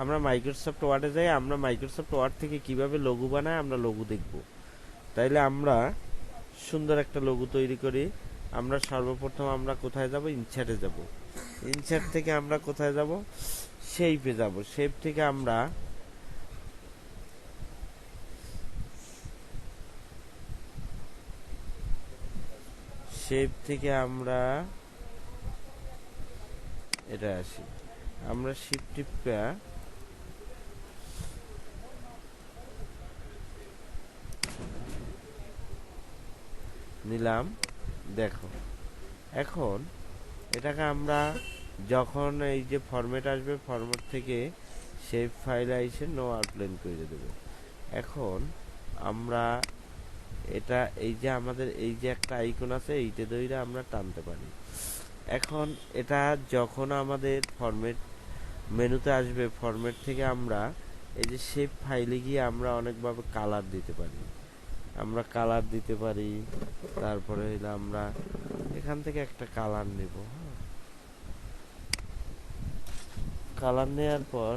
আমরা মাইক্রোসফট ওয়ার্ডে যাই, আমরা মাইক্রোসফট ওয়ার্ড থেকে কিভাবে লোগো বানায় আমরা লোগো দেখব। তাইলে আমরা সুন্দর একটা লোগো তৈরি করি। আমরা সর্বপ্রথম আমরা কোথায় যাব? ইনসার্টে যাব। ইনসার্ট থেকে আমরা কোথায় যাব? শেপে যাব। শেপ থেকে আমরা এটা আসি। আমরা শিফট টিপা নিলাম। দেখো এখন এটাকে আমরা যখন এই যে ফরম্যাট আসবে, ফরম্যাট থেকে শেপ ফাইল আইসে নো আউটলাইন করে দেব। এখন আমরা এটা এই যে আমাদের এই যে একটা আইকন আছে, এইটা ধরে আমরা টানতে পারি। এখন এটা যখন আমাদের ফরম্যাট মেনুতে আসবে, ফরম্যাট থেকে আমরা এই যে শেপ ফাইলে গিয়ে আমরা অনেকভাবে কালার দিতে পারি। আমরা কালার দিতে পারি। তারপরে হইলো আমরা এখান থেকে একটা কালার নেব। কালার নেওয়ার পর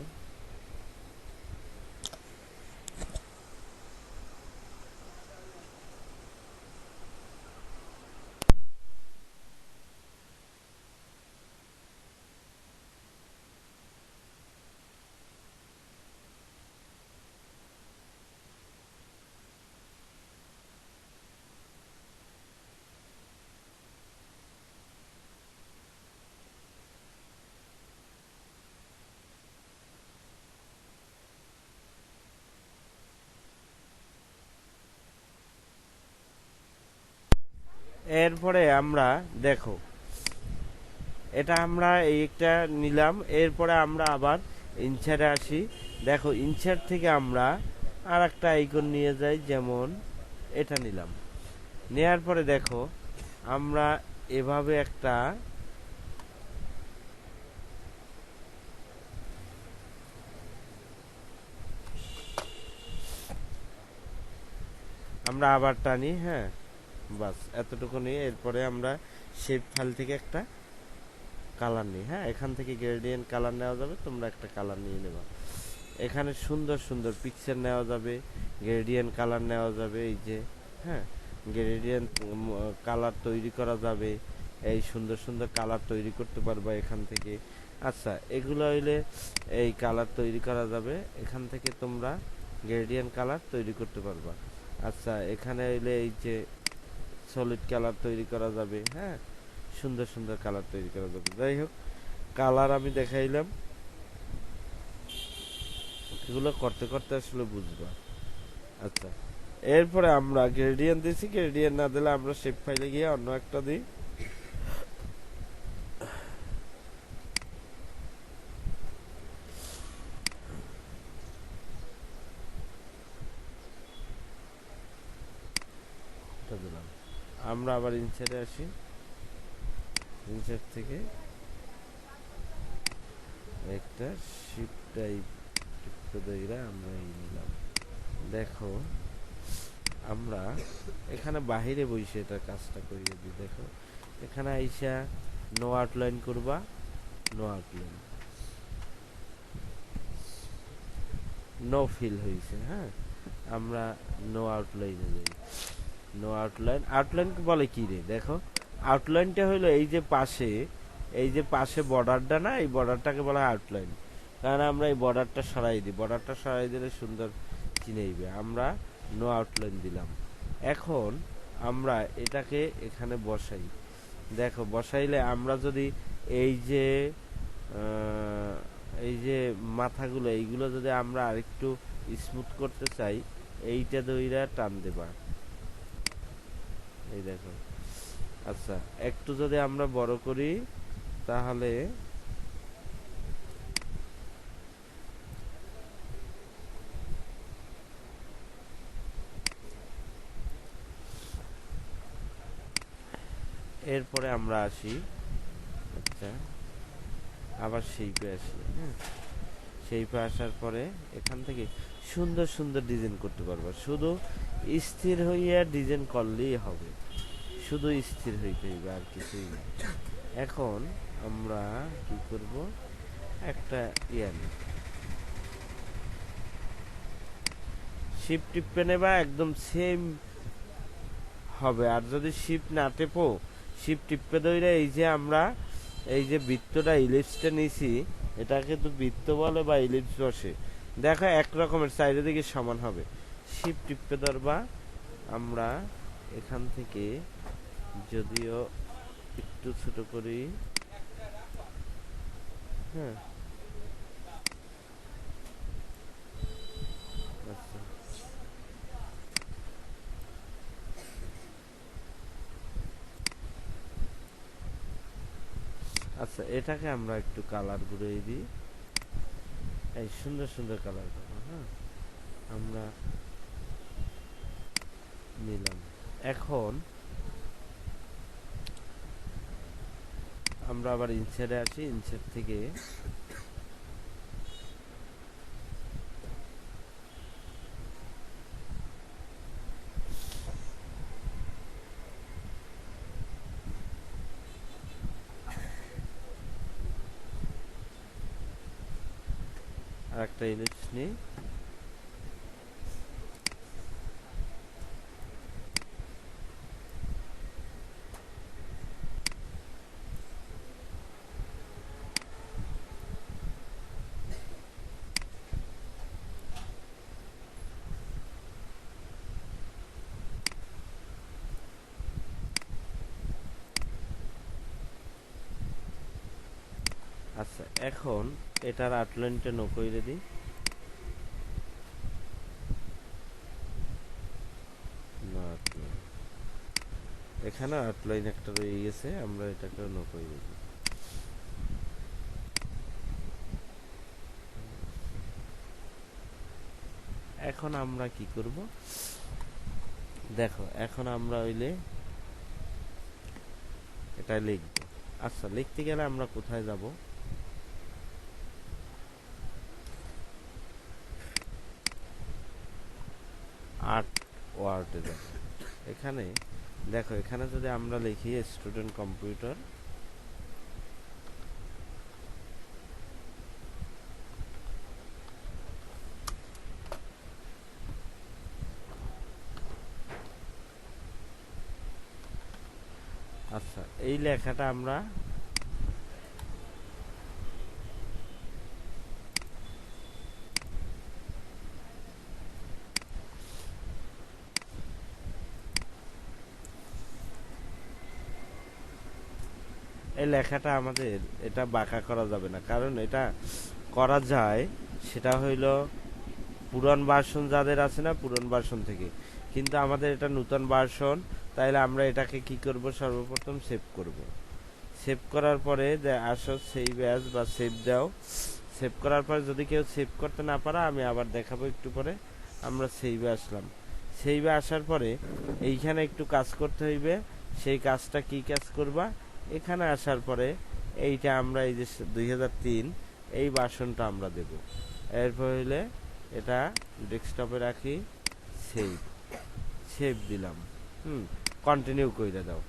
এরপরে আমরা দেখো এটা আমরা এইটা নিলাম। এরপরে আমরা আবার ইনসার্টে আসি। দেখো ইনসার্ট থেকে আমরা আর একটা আইকন নিয়ে যাই, যেমন এটা নিলাম। নেয়ার পরে দেখো আমরা এভাবে একটা আমরা আবার টানি। হ্যাঁ, বাস এতটুকু নিয়ে এরপরে আমরা শেপ ফাইল থেকে একটা কালার নিই। হ্যাঁ, এখান থেকে গ্রেডিয়েন্ট কালার নেওয়া যাবে, তোমরা একটা কালার নিয়ে নেবা। এখানে সুন্দর সুন্দর পিকচার নেওয়া যাবে, গ্রেডিয়েন্ট কালার নেওয়া যাবে। এই যে হ্যাঁ, গ্রেডিয়েন্ট কালার তৈরি করা যাবে। এই সুন্দর সুন্দর কালার তৈরি করতে পারবা এখান থেকে। আচ্ছা, এগুলো হইলে এই কালার তৈরি করা যাবে এখান থেকে, তোমরা গ্রেডিয়েন্ট কালার তৈরি করতে পারবা। আচ্ছা, এখানে হইলে এই যে সলিড কালার তৈরি করা যাবে। হ্যাঁ, সুন্দর সুন্দর কালার তৈরি করা যাবে। যাই হোক, কালার আমি দেখাইলাম, এগুলো করতে করতে আসলে বুঝবা। আচ্ছা, এরপরে আমরা গ্রেডিয়েন্ট দিছি, গ্রেডিয়েন্ট না দিলে আমরা শেপ ফাইলে গিয়ে অন্য একটা দিই। দিলাম। আমরা আবার ইনসার্টে আসি। ইনসার্ট থেকে একটা শিপ টাইপ দইরা আমরা নিলাম। দেখো আমরা এখানে বাহিরে বসে এটা কাজটা করিয়ে দিই। দেখো এখানে আইসা নো আউটলাইন করবা, নো আউটলাইন, নো ফিল হয়েছে। হ্যাঁ, আমরা নো আউটলাইনে যাই। নো আউটলাইন, আউটলাইন বলে কি রে? দেখো আউটলাইনটা হলো এই যে পাশে, এই যে পাশে বর্ডারটা না, এই বর্ডারটাকে বলা হয় আউটলাইন। কারণ আমরা এই বর্ডারটা সরাই দিই, বর্ডারটা সরাই দিলে সুন্দর চিনেইবে। আমরা নো আউটলাইন দিলাম। এখন আমরা এটাকে এখানে বসাই। দেখো বসাইলে আমরা যদি এই যে এই যে মাথাগুলো এইগুলো যদি আমরা আরেকটু স্মুথ করতে চাই, এইটা দইরা টান দেবা। এই দেখো। আচ্ছা, একটু যদি আমরা বড় করি তাহলে এরপরে আমরা আসি। আচ্ছা, আবার শেপে আসি। হ্যাঁ, শেপে আসার পরে এখান থেকে সুন্দর সুন্দর ডিজাইন করতে পারবা। শুধু স্থির হইয়া ডিজাইন করলেই হবে, শুধু স্থির হইতে হইবে, আর কিছুই না। এখন আমরা কি করব, একটা নিই, শিপ টিপে নেবা একদম সেম হবে। আর যদি শিপ না টেপো, শিপ টিপে ধরে এই যে আমরা এই যে বৃত্তটা ইলিপসটা নিছি, এটাকে তো বৃত্ত বলে বা ইলিপস বসে, দেখো এক রকমের সাইডের দিকে সমান হবে। শিপ টিপে ধরবা, আমরা এখান থেকে যদিও একটু ছোট করি, হ্যাঁ আচ্ছা আচ্ছা, এটাকে আমরা একটু কালার ঘুরিয়ে দিই, এই সুন্দর সুন্দর কালার করবো। হ্যাঁ, আমরা নিলাম। এখন আমরা আবার ইনসাইডে আসি, ইনসাইড থেকে আর একটা ইলিপস নিই। আচ্ছা, এখন এটার আউটলাইনটা নো করে দিই। না outline। এখানে আউটলাইন একটা রয়ে গেছে, আমরা এটাকে নো করে দিই। এখন আমরা কি করব, দেখো এখন আমরা হইলে এটা লিখব। আচ্ছা, লিখতে গেলে আমরা কোথায় যাব, আর্ট ওয়ার্ডে যাব। এখানে দেখো, এখানে যদি আমরা লিখি স্টুডেন্ট কম্পিউটার, আচ্ছা এই লেখাটা আমরা এই লেখাটা আমাদের এটা বাঁকা করা যাবে না, কারণ এটা করা যায় সেটা হইল পুরান ভার্সন যাদের আছে না, পুরান ভার্সন থেকে, কিন্তু আমাদের এটা নতুন ভার্সন। তাইলে আমরা এটাকে কি করব, সর্বপ্রথম সেভ করব। সেভ করার পরে যে আসো সেভ অ্যাজ বা সেভ দাও। সেভ করার পরে যদি কেউ সেভ করতে না পারে, আমি আবার দেখাবো একটু পরে। আমরা সেভে আসলাম। সেভে আসার পরে এইখানে একটু কাজ করতে হইবে। সেই কাজটা কি কাজ করবা, এখানে আসার পরে এইটা আমরা এই যে 2003 এই ভার্সনটা আমরা দেব। এরপর হইলে এটা ডেস্কটপে রাখি, সেভ, সেভ দিলাম। কন্টিনিউ কইরা দাও।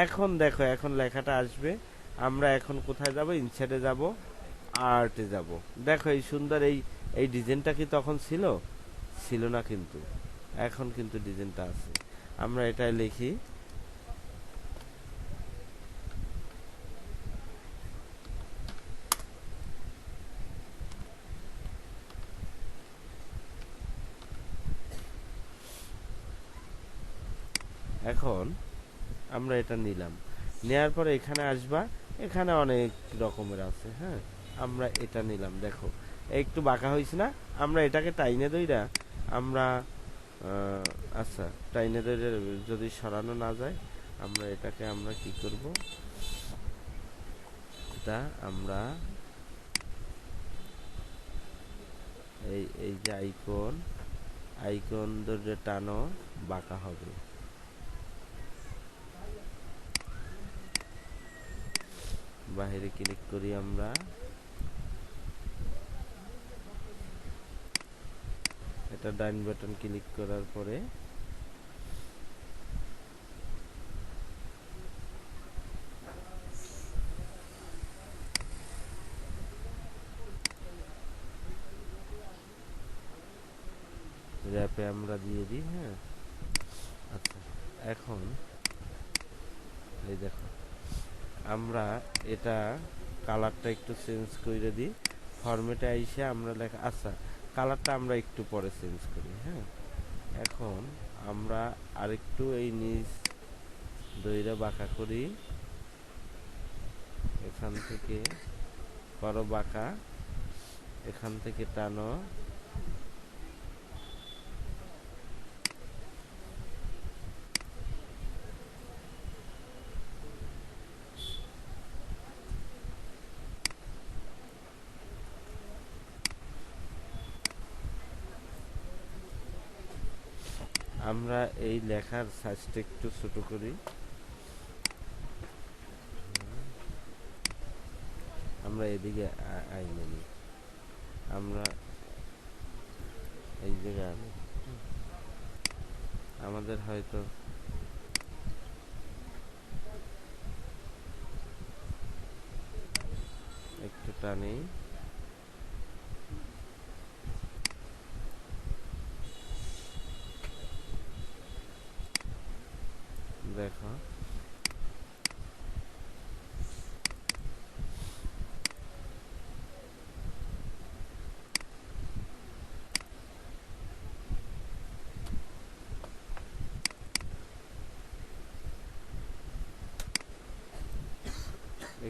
এখন দেখো, এখন লেখাটা আসবে। আমরা এখন কোথায় যাব, ইনসাইডে যাব, আর্টে যাব। দেখো এই সুন্দর এই এই ডিজাইনটা কি তখন ছিল, ছিল না, কিন্তু এখন কিন্তু ডিজাইনটা আছে। আমরা এটাই লিখি, এখন আমরা এটা নিলাম। নেয়ার পরে এখানে আসবা, এখানে অনেক রকমের আছে। হ্যাঁ, আমরা এটা নিলাম। দেখো একটু বাঁকা হয়েছে না, আমরা এটাকে টাইনে দইরা আমরা আচ্ছা টাইনে দইরা যদি সরানো না যায়, আমরা এটাকে আমরা কি করব, এটা আমরা এই এই যে আইকন, আইকন ধরে টানো, বাঁকা হবে। বাহিরে ক্লিক করি আমরা, এটা ডান বাটন ক্লিক করার পরে র্যাপে আমরা দিয়ে দিই। হ্যাঁ, আচ্ছা, এখন এই দেখো আমরা এটা কালারটা একটু চেঞ্জ করে দিই। ফরম্যাটে আইসে আমরা লেখা, আচ্ছা কালারটা আমরা একটু পরে চেঞ্জ করি। হ্যাঁ, এখন আমরা আরেকটু এই নিচ দইরা বাঁকা করি, এখান থেকে করো বাঁকা, এখান থেকে টানো, আমরা এই লেখার সাইজটা একটু ছোট করি, আমরা এদিকে আইনে নিই, আমরা এই জায়গায় আনি, আমাদের হয়তো একটু টানি, দেখো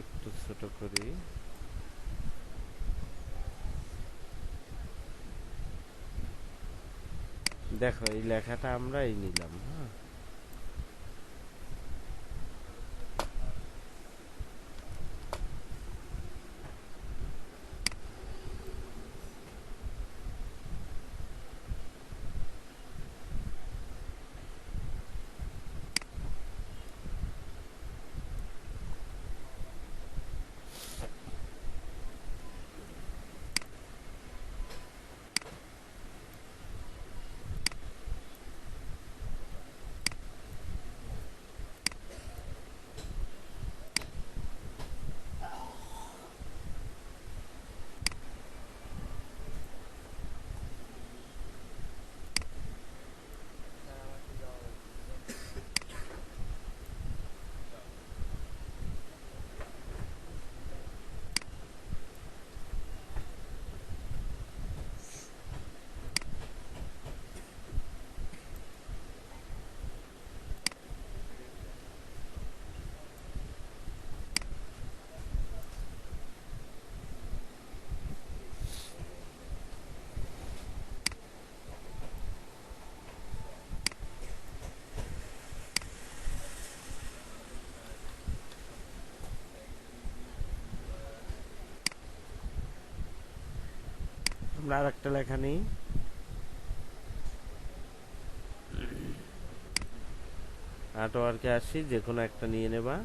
একটু ছোট করি, দেখো এই লেখাটা আমরা এই নিলাম। হ্যাঁ, আমরা আর একটা লেখা নিই, আর্টওয়ার্কে আসি, যে কোনো একটা নিয়ে নেবা।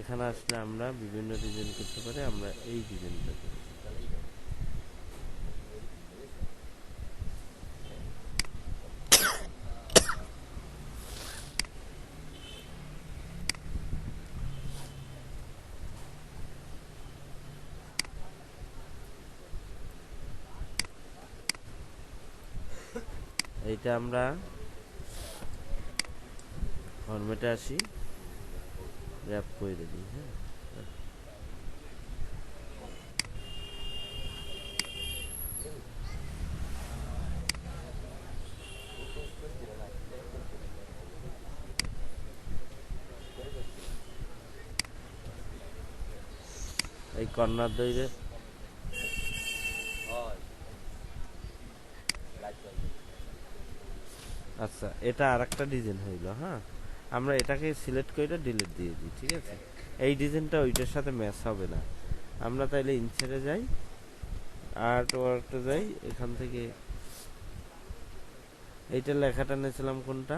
এখানে আসলে আমরা বিভিন্ন ডিজাইন করতে পারি, আমরা এই ডিজাইনটা করি। এইটা আমরা ফরম্যাটে আসি, র্যাপ করে দিই। হ্যাঁ, এই কর্নার দইরে, আচ্ছা এটা আর একটা ডিজাইন হইলো। হ্যাঁ, আমরা এটাকে সিলেক্ট করে ডিলিট দিয়ে দিই। ঠিক আছে, এই ডিজাইনটা ওইটার সাথে ম্যাচ হবে না। আমরা তাইলে ইনসার্টে যাই, আর্ট ওয়ার্কটা যাই, এখান থেকে এইটার লেখাটা নিয়েছিলাম কোনটা,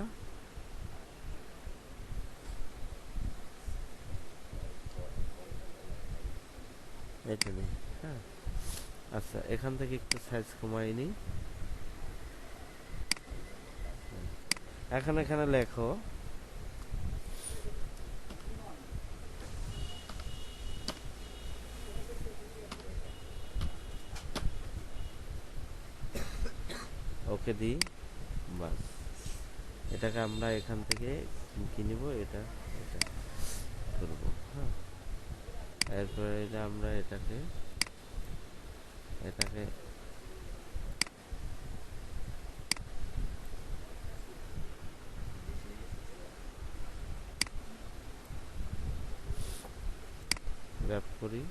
এটা নেই। হ্যাঁ, আচ্ছা এখান থেকে একটু সাইজ কমাই নিই। এখন এখানে লেখো ওকে দিই, বাস। এটাকে আমরা এখান থেকে কি নিব, এটা এটা করব। হ্যাঁ, এরপরে এটা আমরা এটাকে এটাকে র্যাপ করি।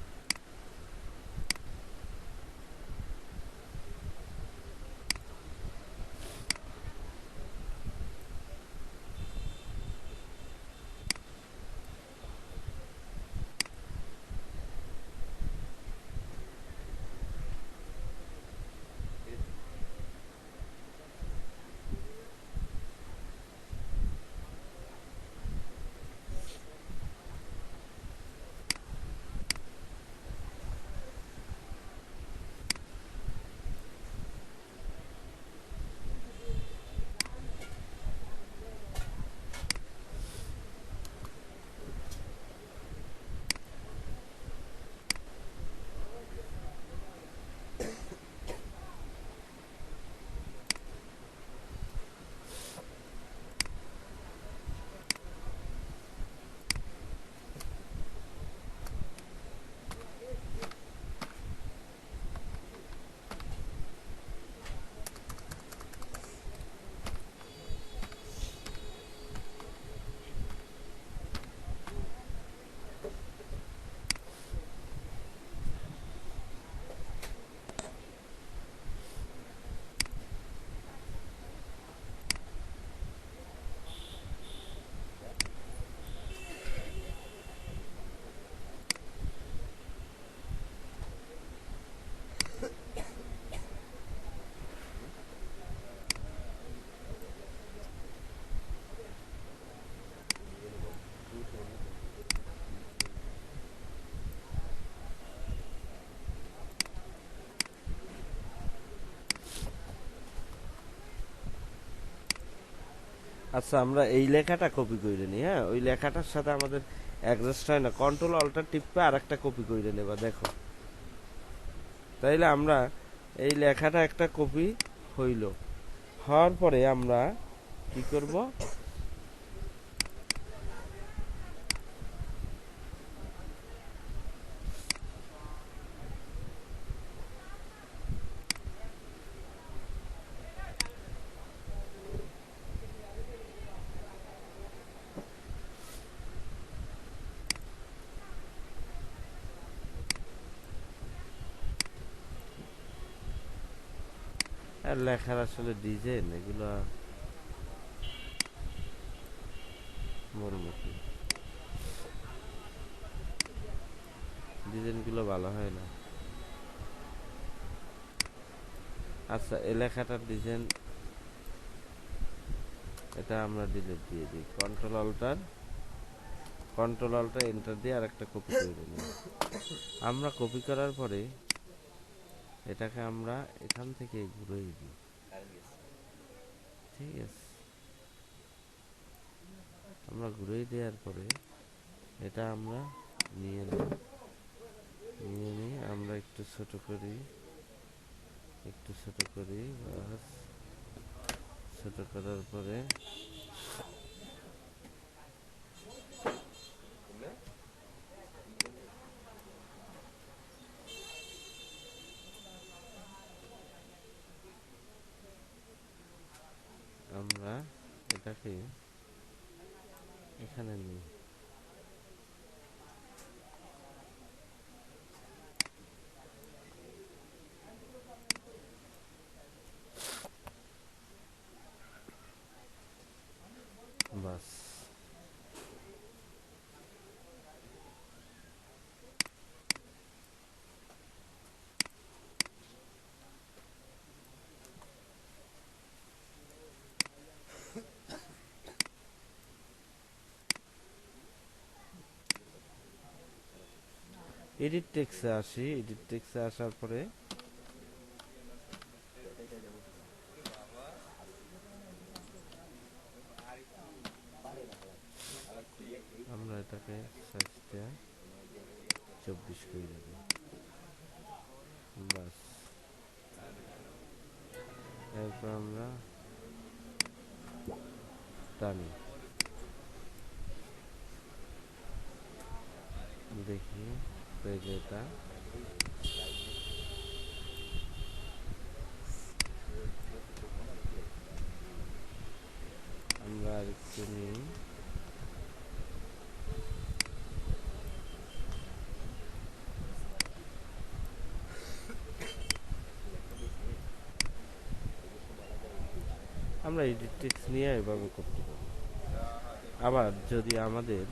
আচ্ছা আমরা এই লেখাটা কপি করে নিই। হ্যাঁ, ওই লেখাটার সাথে আমাদের অ্যাডজাস্ট হয় না, কন্ট্রোল অল্টার টিপে আর একটা কপি করে নেবা। দেখো, তাইলে আমরা এই লেখাটা একটা কপি হইল। হওয়ার পরে আমরা কি করব, আর লেখার আসলে ডিজাইন এগুলো বলবো কি, ডিজাইনগুলো ভালো হয় না। আচ্ছা এই লেখাটার ডিজাইন এটা আমরা ডিলিট দিয়ে দিই, কন্ট্রোল অল্টার এন্টার দিয়ে আর একটা কপি করে নিই। আমরা কপি করার পরে এটাকে আমরা এখান থেকে ঘুরিয়ে দিই। ঠিক আছে, আমরা ঘুরিয়ে দেওয়ার পরে এটা আমরা নিয়ে নিই, আমরা একটু ছোট করি, একটু ছোট করি, বাস। ছোট করার পরে আমরা এটাকে এখানে নিই। বাস, এডিট টেক্সে আসি। এডিট টেক্সে আসার পরে আমরা এটাকে সাইজটা 24 করে দেব। বাস, এরপর আমরা টানি, দেখি পেজে এটা আমরা আরেকটু নিই। আমরা এডিট টেক্সট নিয়ে এভাবে করতে পারি। আবার যদি আমাদের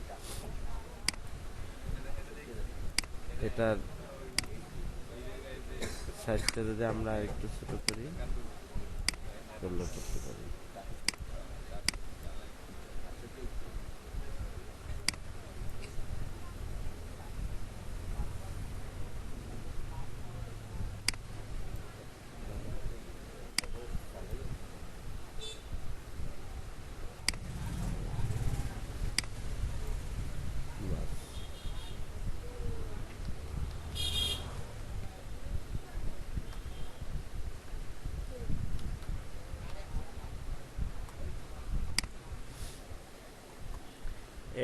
এটার সাইজটা যদি আমরা একটু ছোট করি তাহলে করতে পারি। বাস,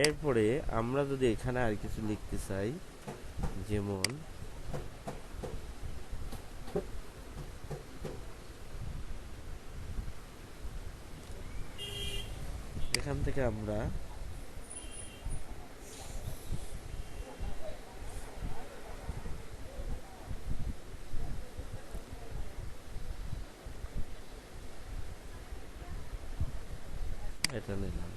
এরপরে আমরা যদি এখানে আর কিছু লিখতে চাই, যেমন এখান থেকে আমরা এটা নিলাম।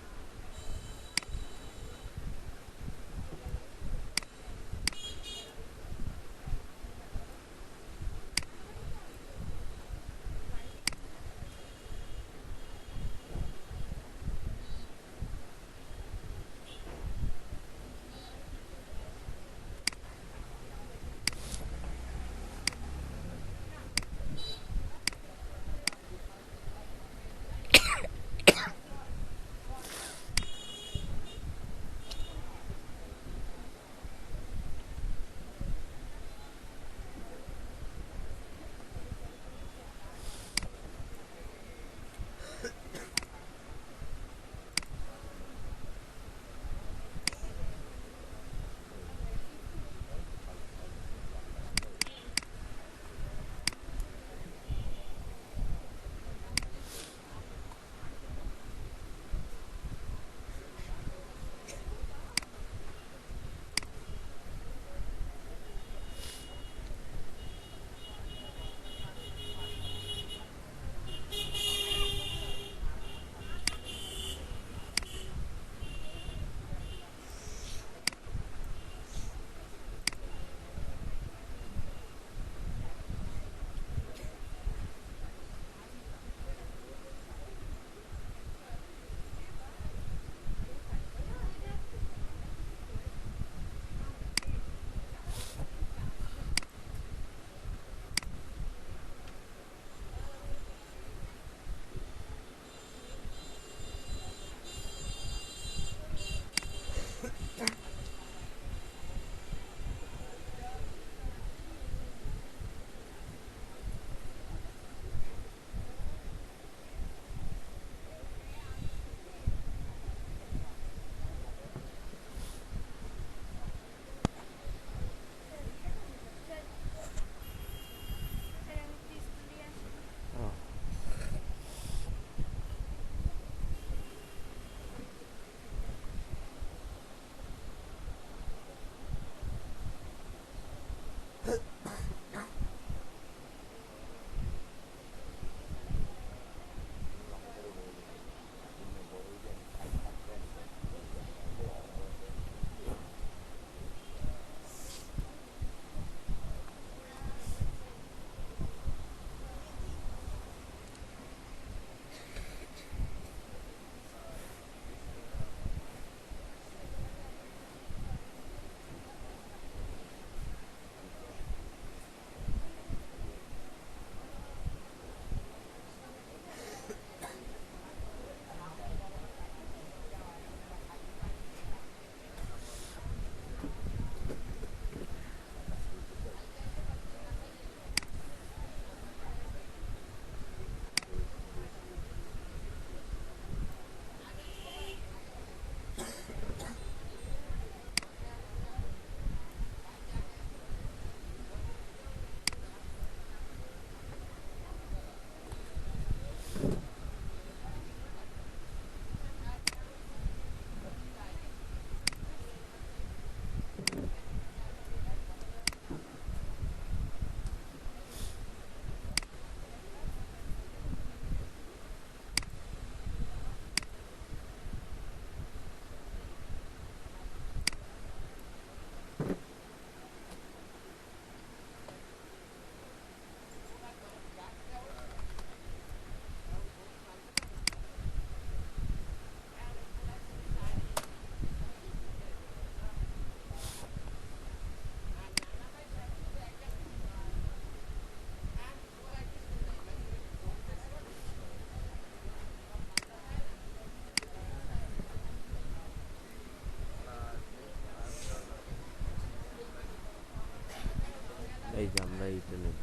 এই যে আমরা এইটা নেব,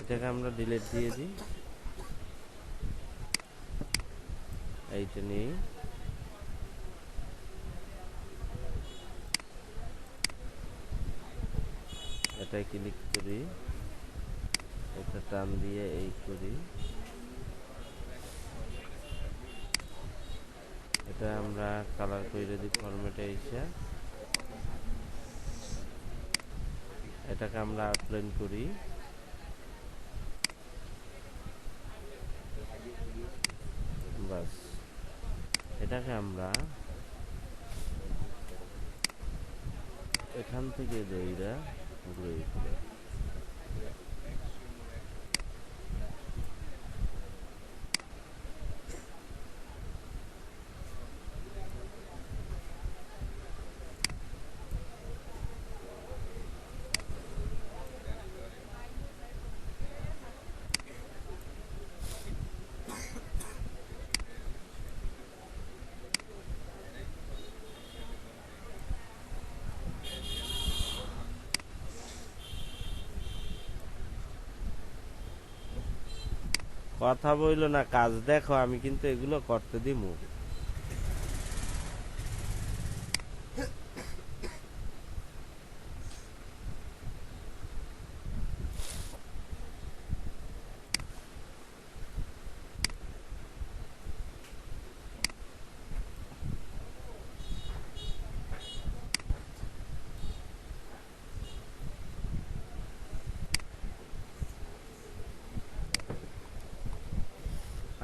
এটাকে আমরা ডিলিট দিয়ে দিই। এইটা নিয়ে এটাই ক্লিক করি, এটা টান দিয়ে এই করি, এটা আমরা কালার করে দিই ফরম্যাটে এসে, এটাকে আমরা আউটলাইন করি, বাস এটাকে আমরা এখান থেকে দইরা ঘুরে ফিরে কথা বইলো না, কাজ দেখো, আমি কিন্তু এগুলো করতে দিমু।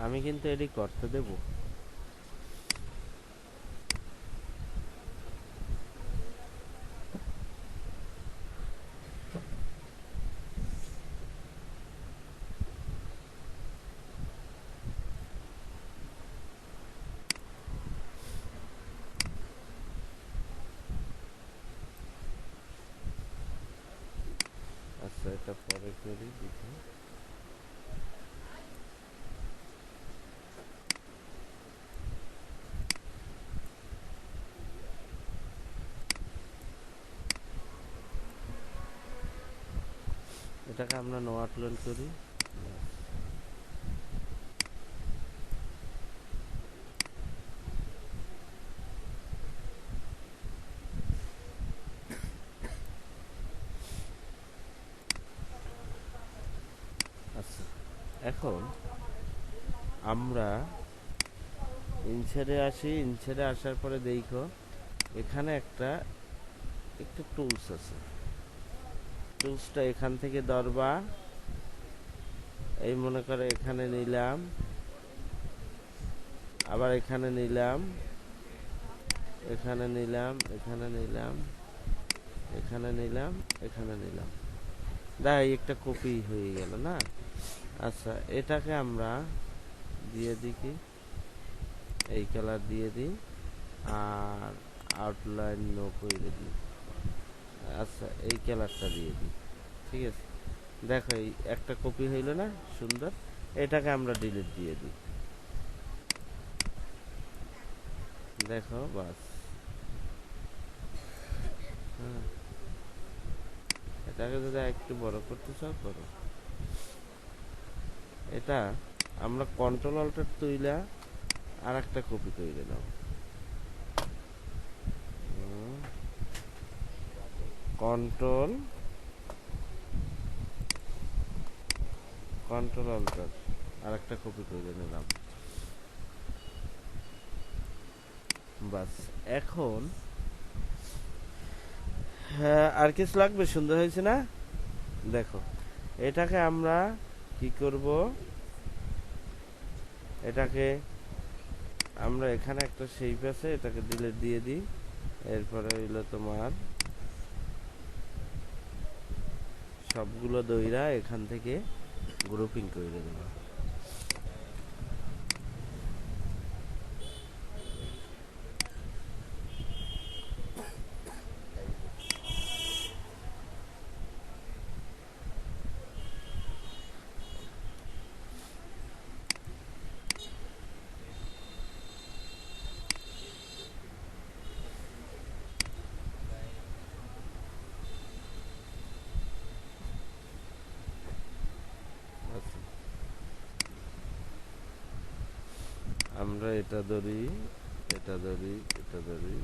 আমি কিন্তু এটি করতে দেব। আচ্ছা এটা পরে করি দেখি। এটাকে আমরা নো আউটলাইন করি, আচ্ছা এখন আমরা ইনসাইডে আসি, ইনসাইডে আসার পরে দেখো এখানে একটা টুলস আছে, টুলসটা এখান থেকে ধরবা, এই মনে করে এখানে নিলাম, আবার এখানে নিলাম, এখানে নিলাম, এখানে নিলাম, এখানে নিলাম, এখানে নিলাম, দেখ একটা কপি হয়ে গেল না। আচ্ছা এটাকে আমরা দিয়ে দিই কি, এই কালার দিয়ে দিই আর আউটলাইন নো করে দিই। আচ্ছা এই কালারটা দিয়ে দিই, ঠিক আছে। দেখো এই একটা কপি হইল না সুন্দর, এটাকে আমরা ডিলিট দিয়ে দিই, দেখো বাস। হ্যাঁ এটাকে যদি একটু বড় করতে চাও করো। এটা আমরা কন্ট্রোল অল্টার তুইলা আর একটা কপি তৈরি নাও, কন্ট্রোল কন্ট্রোল অল্টার আর একটা কপি করে নিলাম, বাস। এখন হ্যাঁ আর কিছু লাগবে, সুন্দর হয়েছে না? দেখো এটাকে আমরা কি করব, এটাকে আমরা এখানে একটা শেপ আছে, এটাকে ডিলিট দিয়ে দিই। এরপরে হইলো তোমার সবগুলো দইরা এখান থেকে গ্রুপিং করে দেব। আমরা এটা ধরি, এটা ধরি, এটা ধরি।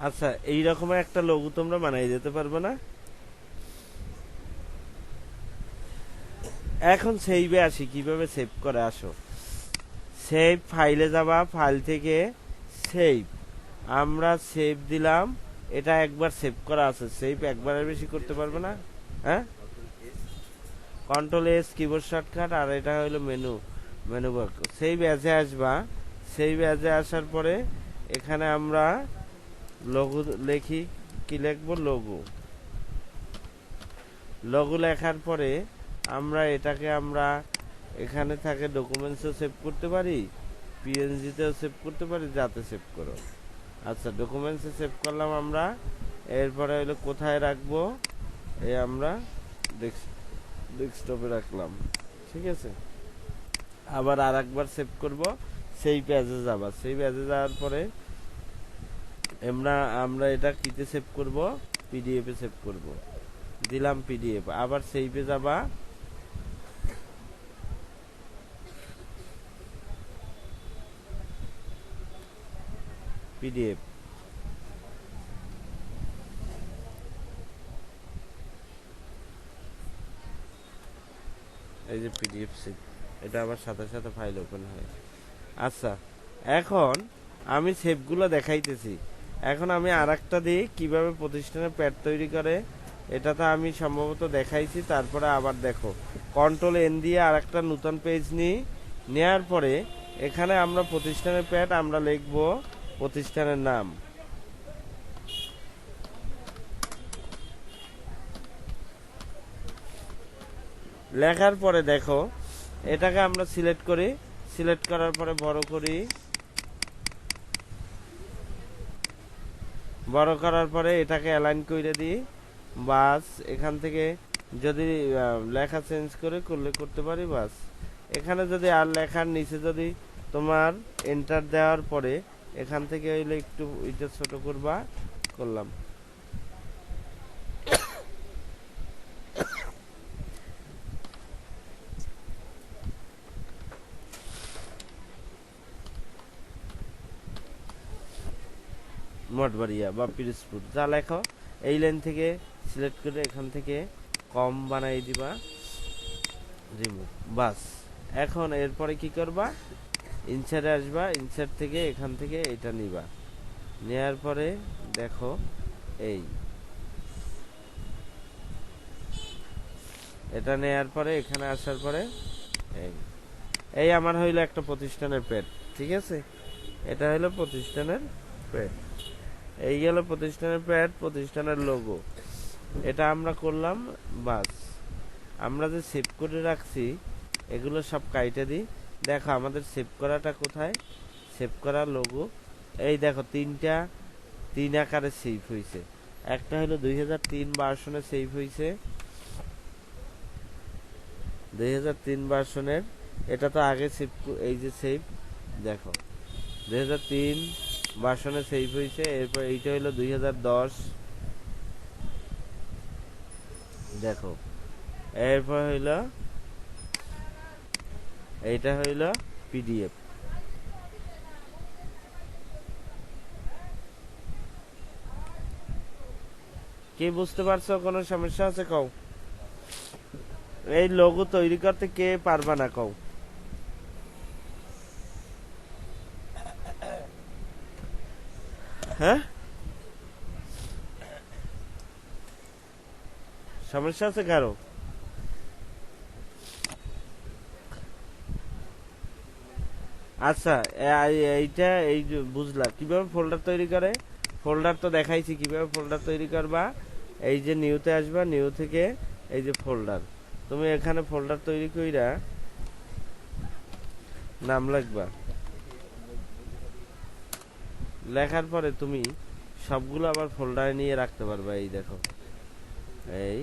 আচ্ছা, এই রকমের একটা লোগো তোমরা বানাই দিতে পারবে না? এখন সেভে আসি, কিভাবে সেভ করে আসো। সেভ ফাইলে যাবা, ফাইল থেকে সেভ, আমরা সেভ দিলাম। এটা একবার সেভ করা আছে, সেভ একবারের বেশি করতে পারবে না। হ্যাঁ, কন্ট্রোল এস কিবোর্ড শর্টকাট, আর এটা হলো মেনু বার। সেভ অ্যাজে আসবা, সেভ অ্যাজে আসার পরে এখানে আমরা লোগো লিখি। কি লিখবো? লোগো। লোগো লেখার পরে আমরা এটাকে আমরা এখানে থাকে ডকুমেন্টসও সেভ করতে পারি, পিএনজিতেও সেভ করতে পারি, যাতে সেভ করো। আচ্ছা, ডকুমেন্টসে সেভ করলাম আমরা। এরপরে হলো কোথায় রাখবো, এই আমরা ডেস্কটপে রাখলাম। ঠিক আছে, আবার আর একবার সেভ করব। সেই পেজে যাবা, সেই পেজে যাওয়ার পরে আমরা এটা কিতে সেভ করব? পিডিএফ এ সেভ করব। দিলাম পিডিএফ, আবার সেইভে যাবা, পিডিএফ। এই যে পিডিএফ সেভ, এটা আবার সাথে সাথে ফাইল ওপেন হয়। আচ্ছা, এখন আমি সেভগুলো দেখাইতেছি। এখন আমি আর একটা দিই কিভাবে প্রতিষ্ঠানের প্যাড তৈরি করে। এটা তো আমি সম্ভবত দেখাইছি। তারপরে আবার দেখো, কন্ট্রোল এন দিয়ে আর একটা নতুন পেজ নিই। নেওয়ার পরে এখানে আমরা প্রতিষ্ঠানের প্যাড আমরা লিখব প্রতিষ্ঠানের নাম। লেখার পরে দেখো, এটাকে আমরা সিলেক্ট করি। সিলেক্ট করার পরে বড় করি। বড় করার পরে এটাকে অ্যালাইন করে দিই। বাস, এখান থেকে যদি লেখা চেঞ্জ করলে করতে পারি। বাস, এখানে যদি আর লেখার নিচে যদি তোমার এন্টার দেওয়ার পরে এখান থেকে হইলে একটু এটা ছোট করবা, করলাম। মঠবাড়িয়া বা পিরোজপুর যা লেখো, এই লাইন থেকে সিলেক্ট করে এখান থেকে কম বানাই দিবা, রিমুভ। বাস, এখন এরপরে কি করবা? ইনসার্টে আসবা, ইনসার্ট থেকে এখান থেকে এটা নিবা। নেয়ার পরে দেখো, এই এটা নেয়ার পরে এখানে আসার পরে এই আমার হইলো একটা প্রতিষ্ঠানের প্যাড। ঠিক আছে, এটা হইলো প্রতিষ্ঠানের প্যাড। এই গেল প্রতিষ্ঠানের প্যাড, প্রতিষ্ঠানের লোগো। এটা আমরা করলাম। বাস, আমরা যে সেভ করে রাখছি এগুলো সব কাইটে দিই। দেখো আমাদের সেভ করাটা কোথায়? সেভ করা লোগো, এই দেখো তিন আকারে সেভ হয়েছে। একটা হলো 2003 ভার্সনে সেভ হয়েছে, 2003 ভার্সনের। এটা তো আগে সেভ, এই যে সেভ দেখো 2003 ভার্সনে সেভ হয়েছে। এরপর এইটা হলো 2010 দেখো। এরপর হইল এইটা হইল পিডিএফ। কি বুঝতে পারছো? কোনো সমস্যা আছে কও? এই লোগো তৈরি করতে কে পারবা না কও? হ্যাঁ, সমস্যা আছে কারো? আচ্ছা, এইটা এই যে বুঝলা কিভাবে ফোল্ডার তৈরি করে। ফোল্ডার তো দেখাইছি কিভাবে ফোল্ডার তৈরি করবা। এই যে নিউতে আসবা, নিউ থেকে এই যে ফোল্ডার, তুমি এখানে ফোল্ডার তৈরি কইরা নাম লিখবা। লেখার পরে তুমি সবগুলো আবার ফোল্ডারে নিয়ে রাখতে পারবে। এই দেখো, এই